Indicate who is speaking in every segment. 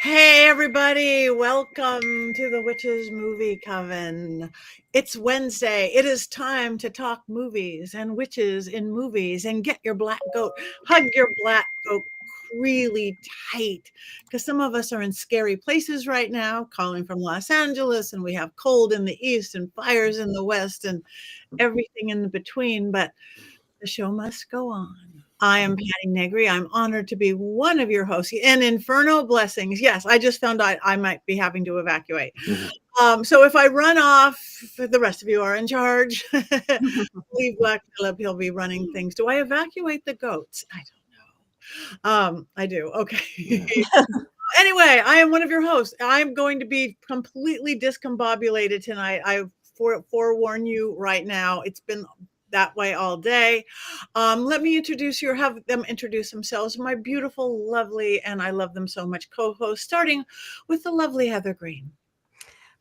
Speaker 1: Hey, everybody, welcome to the Witches Movie Coven. It's Wednesday. It is time to talk movies and witches in movies and get your black goat, hug your black goat really tight because some of us are in scary places right now, calling from Los Angeles, and we have cold in the east and fires in the west and everything in between. But the show must go on. I am Patti Negri. I'm honored to be one of your hosts. And Inferno blessings. Yes, I just found out I might be having to evacuate. So if I run off, the rest of you are in charge. Leave Black Phillip. He'll be running things. Do I evacuate the goats? I don't know. I do. Okay. Anyway, I am one of your hosts. I'm going to be completely discombobulated tonight. I forewarn you right now. It's been that way all day. Let me have them introduce themselves. My beautiful, lovely, and I love them so much co-host, starting with the lovely Heather Greene.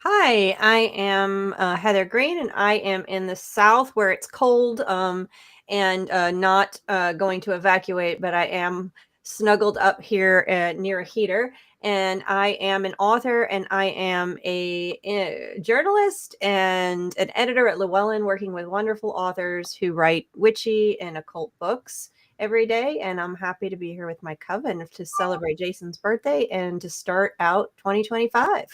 Speaker 2: Hi, I am Heather Greene, and I am in the South where it's cold and not going to evacuate, but I am snuggled up here near a heater. And I am an author, and I am a journalist and an editor at Llewellyn, working with wonderful authors who write witchy and occult books every day. And I'm happy to be here with my coven to celebrate Jason's birthday and to start out 2025.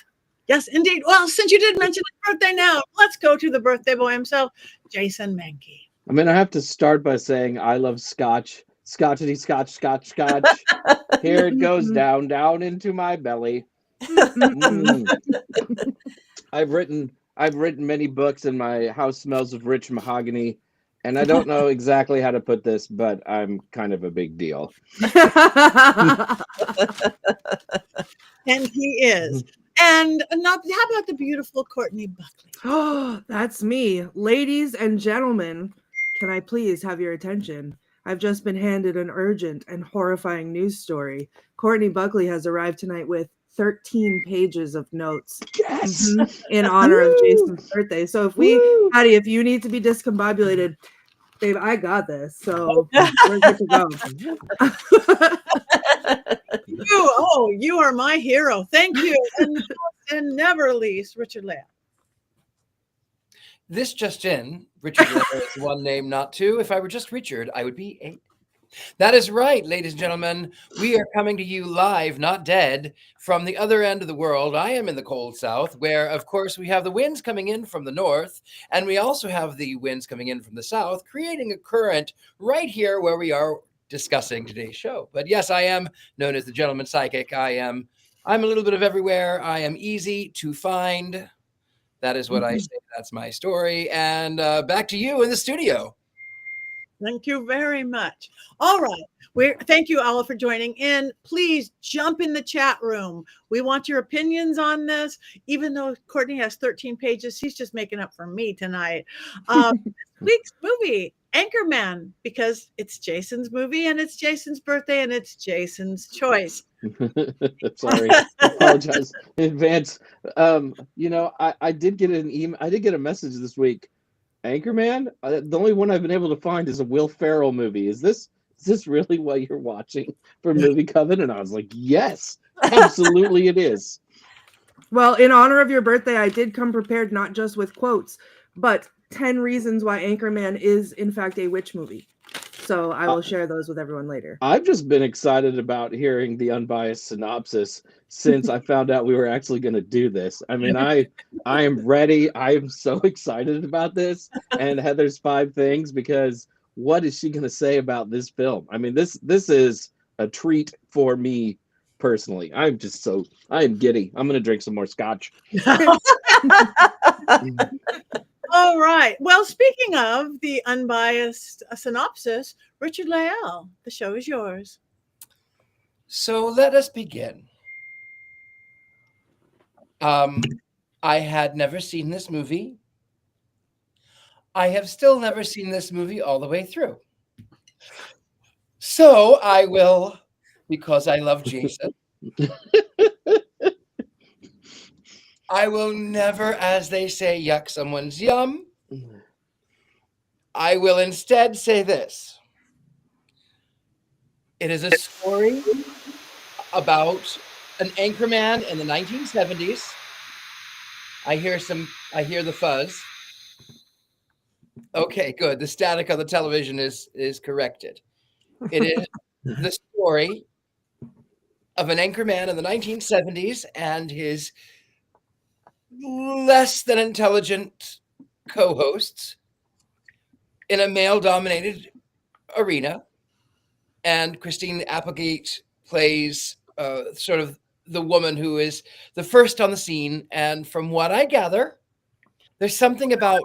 Speaker 1: Yes, indeed. Well, since you did mention his birthday now, let's go to the birthday boy himself, Jason Mankey.
Speaker 3: I mean, I have to start by saying I love scotch. Scotchity scotch, scotch, scotch. Here it goes down into my belly. I've written many books, and my house smells of rich mahogany. And I don't know exactly how to put this, but I'm kind of a big deal.
Speaker 1: And he is. And now, how about the beautiful Courtney Buckley?
Speaker 4: Oh, that's me. Ladies and gentlemen, can I please have your attention? I've just been handed an urgent and horrifying news story. Courtney Buckley has arrived tonight with 13 pages of notes.
Speaker 3: Yes!
Speaker 4: In honor of Jason's birthday. So Patty, if you need to be discombobulated, babe, I got this. So we're good to go.
Speaker 1: You are my hero. Thank you. And never least, Richard-Lael.
Speaker 5: This just in, Richard-Lael is one name, not two. If I were just Richard, I would be 8. That is right, ladies and gentlemen. We are coming to you live, not dead, from the other end of the world. I am in the cold South, where, of course, we have the winds coming in from the north, and we also have the winds coming in from the south, creating a current right here where we are discussing today's show. But yes, I am known as the gentleman psychic. I'm a little bit of everywhere. I am easy to find. That is what I say. That's my story. And back to you in the studio.
Speaker 1: Thank you very much. All right. Thank you all for joining in. Please jump in the chat room. We want your opinions on this. Even though Courtney has 13 pages, she's just making up for me tonight. This week's movie, Anchorman, because it's Jason's movie and it's Jason's birthday and it's Jason's choice.
Speaker 3: Sorry, I apologize in advance. I did get an email. I did get a message this week. Anchorman. The only one I've been able to find is a Will Ferrell movie. Is this really what you're watching for Movie Coven? And I was like, yes, absolutely, it is.
Speaker 4: Well, in honor of your birthday, I did come prepared not just with quotes, but 10 reasons why Anchorman is in fact a witch movie. So I will share those with everyone later.
Speaker 3: I've just been excited about hearing the unbiased synopsis since I found out we were actually going to do this. I mean, I am ready. I am so excited about this and Heather's 5 things, because what is she going to say about this film? I mean, this is a treat for me personally. I am giddy. I'm going to drink some more scotch.
Speaker 1: All right. Well, speaking of the unbiased synopsis, Richard-Lael, the show is yours.
Speaker 5: So let us begin. I had never seen this movie. I have still never seen this movie all the way through. So I will, because I love Jason, I will never, as they say, yuck someone's yum. I will instead say this. It is a story about an Anchorman in the 1970s. I hear the fuzz. Okay, good. The static on the television is corrected. It is the story of an Anchorman in the 1970s and his less than intelligent co-hosts in a male-dominated arena. And Christine Applegate plays sort of the woman who is the first on the scene. And from what I gather, there's something about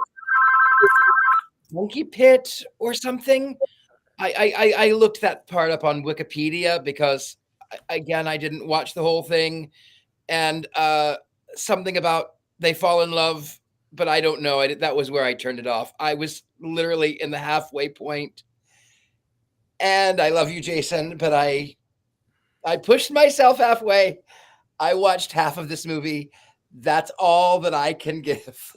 Speaker 5: monkey pit or something. I looked that part up on Wikipedia because, again, I didn't watch the whole thing. And something about they fall in love, but I don't know. That was where I turned it off. I was literally in the halfway point. And I love you, Jason, but I pushed myself halfway. I watched half of this movie. That's all that I can give.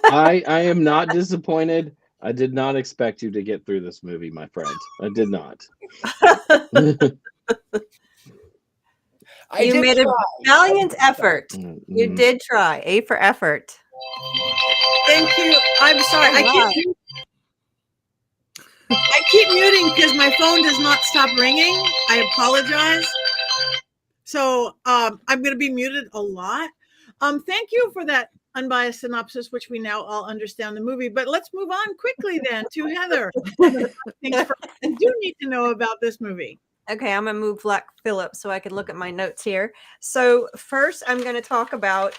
Speaker 3: I am not disappointed. I did not expect you to get through this movie, my friend. I did not.
Speaker 2: You made a valiant effort. You did try. A for effort.
Speaker 1: Thank you. I'm sorry. I keep muting because my phone does not stop ringing. I apologize. So I'm going to be muted a lot. Thank you for that unbiased synopsis, which we now all understand the movie. But let's move on quickly then to Heather. Things you do need to know about this movie.
Speaker 2: Okay, I'm going to move Black Phillip so I can look at my notes here. So first, I'm going to talk about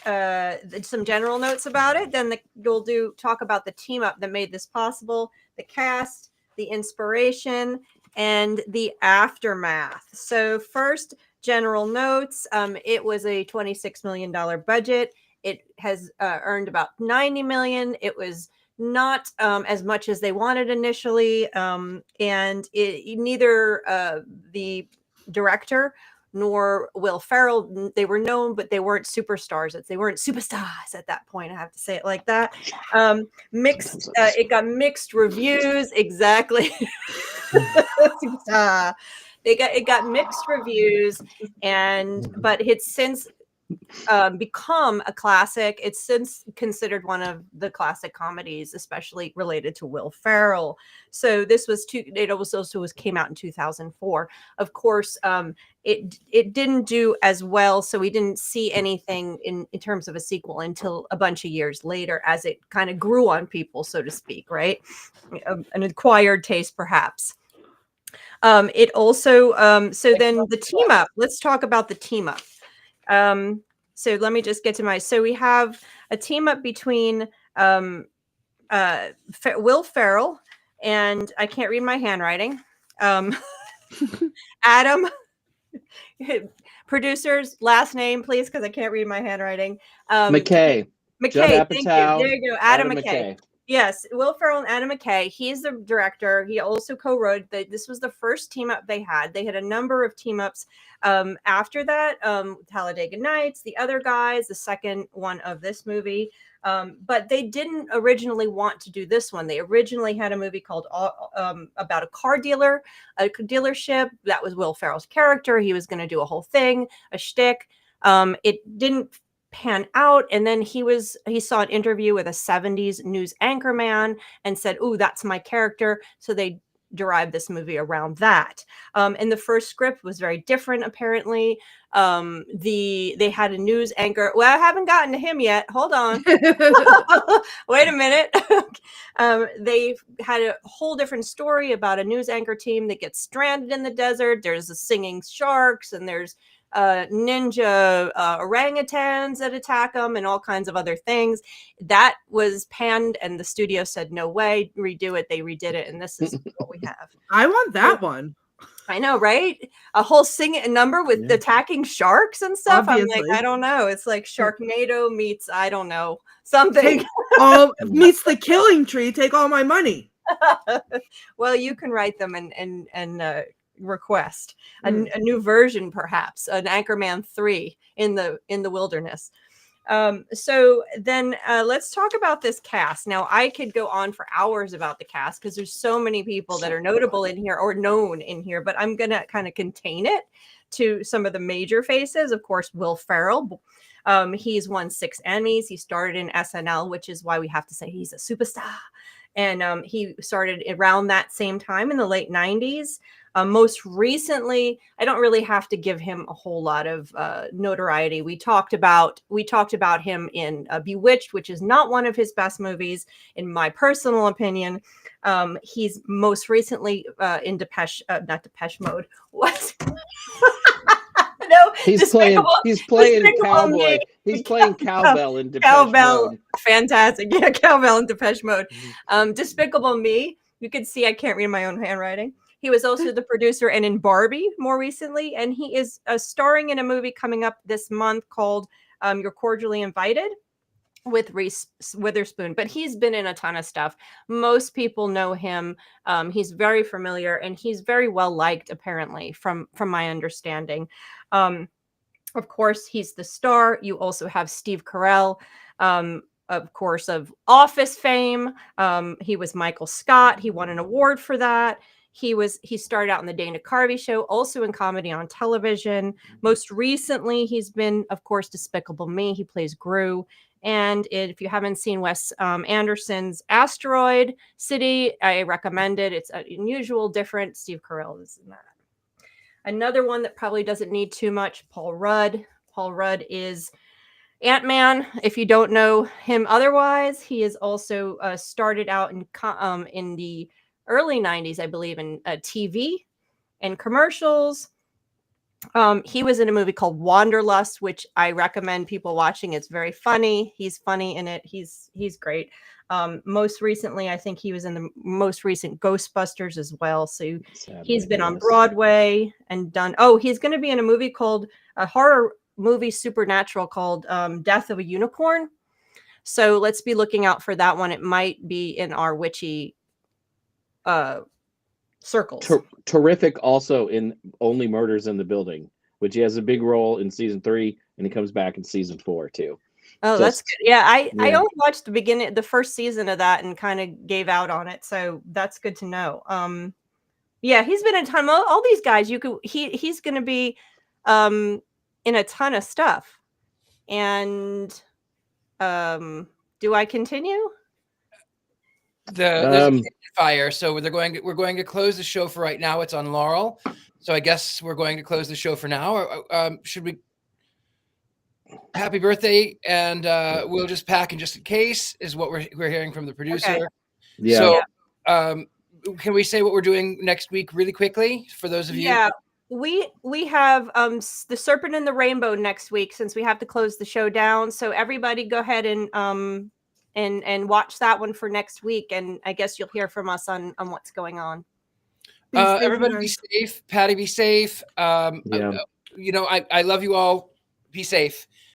Speaker 2: some general notes about it. Then we'll talk about the team up that made this possible, the cast, the inspiration, and the aftermath. So first, general notes. It was a $26 million budget. It has earned about $90 million. It was not as much as they wanted initially, and neither the director nor Will Ferrell, they were known, but they weren't superstars. They weren't superstars at that point. I have to say it like that. Mixed. It got mixed reviews. Exactly. It got mixed reviews, but it's since become a classic. It's since considered one of the classic comedies, especially related to Will Ferrell. So this was came out in 2004. Of course, it didn't do as well, so we didn't see anything in terms of a sequel until a bunch of years later, as it kind of grew on people, so to speak, right? An acquired taste, perhaps. It also so then the team up. Let's talk about the team up. So let me just get to so we have a team up between Will Ferrell and I can't read my handwriting. Adam, producer's last name, please, because I can't read my handwriting.
Speaker 3: McKay.
Speaker 2: McKay, thank you. There you go. Adam McKay. Yes, Will Ferrell and Adam McKay. He's the director. He also co-wrote this was the first team up they had. They had a number of team ups after that. Talladega Nights, the other guys, the second one of this movie. But they didn't originally want to do this one. They originally had a movie called about a car dealership. That was Will Ferrell's character. He was going to do a whole thing, a shtick. It didn't pan out, and then he saw an interview with a 70s news anchorman and said, "Ooh, that's my character." So they derived this movie around that. And the first script was very different, apparently. They had a news anchor. Well, I haven't gotten to him yet. Hold on. Wait a minute. They had a whole different story about a news anchor team that gets stranded in the desert. There's the singing sharks, and there's ninja orangutans that attack them, and all kinds of other things. That was panned, and the studio said, "No way, redo it." They redid it, and this is what we have.
Speaker 4: I want that one.
Speaker 2: I know, right? A whole singing number with attacking sharks and stuff.
Speaker 4: Obviously.
Speaker 2: I'm like, I don't know. It's like Sharknado meets, I don't know, something.
Speaker 4: Meets The Killing Tree. Take all my money.
Speaker 2: Well, you can write them and request a new version, perhaps an Anchorman 3 in the wilderness. So then let's talk about this cast. Now, I could go on for hours about the cast because there's so many people that are notable in here or known in here, but I'm going to kind of contain it to some of the major faces. Of course, Will Ferrell. He's won 6 Emmys. He started in SNL, which is why we have to say he's a superstar. And he started around that same time in the late 90s. Most recently, I don't really have to give him a whole lot of notoriety. We talked about him in Bewitched, which is not one of his best movies, in my personal opinion. He's most recently in not Depeche Mode. What? No,
Speaker 3: He's playing cowboy. He's playing cowbell in Depeche Mode.
Speaker 2: Fantastic. Yeah, cowbell in Depeche Mode. Despicable Me. You can see I can't read my own handwriting. He was also the producer and in Barbie more recently, and he is starring in a movie coming up this month called You're Cordially Invited with Reese Witherspoon. But he's been in a ton of stuff. Most people know him. He's very familiar, and he's very well liked, apparently, from my understanding. Of course, he's the star. You also have Steve Carell, of course, of Office fame. He was Michael Scott. He won an award for that. He started out in the Dana Carvey show, also in comedy on television. Most recently, he's been, of course, Despicable Me. He plays Gru. And if you haven't seen Wes Anderson's Asteroid City, I recommend it. It's unusual, different. Steve Carell is in that. Another one that probably doesn't need too much, Paul Rudd. Paul Rudd is Ant-Man. If you don't know him otherwise, he is also started out in the early 90s, I believe, in TV and commercials. He was in a movie called Wanderlust, which I recommend people watching. It's very funny. He's funny in it. He's great. Most recently, I think he was in the most recent Ghostbusters as well. So he's been on Broadway and done. Oh, he's going to be in a movie called a horror movie Supernatural called Death of a Unicorn. So let's be looking out for that one. It might be in our witchy circles.
Speaker 3: Terrific also in Only Murders in the Building, which he has a big role in season 3, and he comes back in season 4 too.
Speaker 2: Oh, that's good. Yeah, I only watched the first season of that and kind of gave out on it. So that's good to know. Yeah, he's been in a ton. All these guys, he's going to be in a ton of stuff. And do I continue?
Speaker 5: The fire. So we're going to close the show for right now. It's on Laurel. So I guess we're going to close the show for now. Or should we? Happy birthday, and we'll just pack in just in case is what we're hearing from the producer.
Speaker 3: Okay. Yeah.
Speaker 5: So can we say what we're doing next week really quickly for those of you?
Speaker 2: Yeah. We have the Serpent and the Rainbow next week since we have to close the show down. So everybody go ahead and watch that one for next week, and I guess you'll hear from us on what's going on.
Speaker 5: Everybody be safe. Patti, be safe. I love you all. Be safe.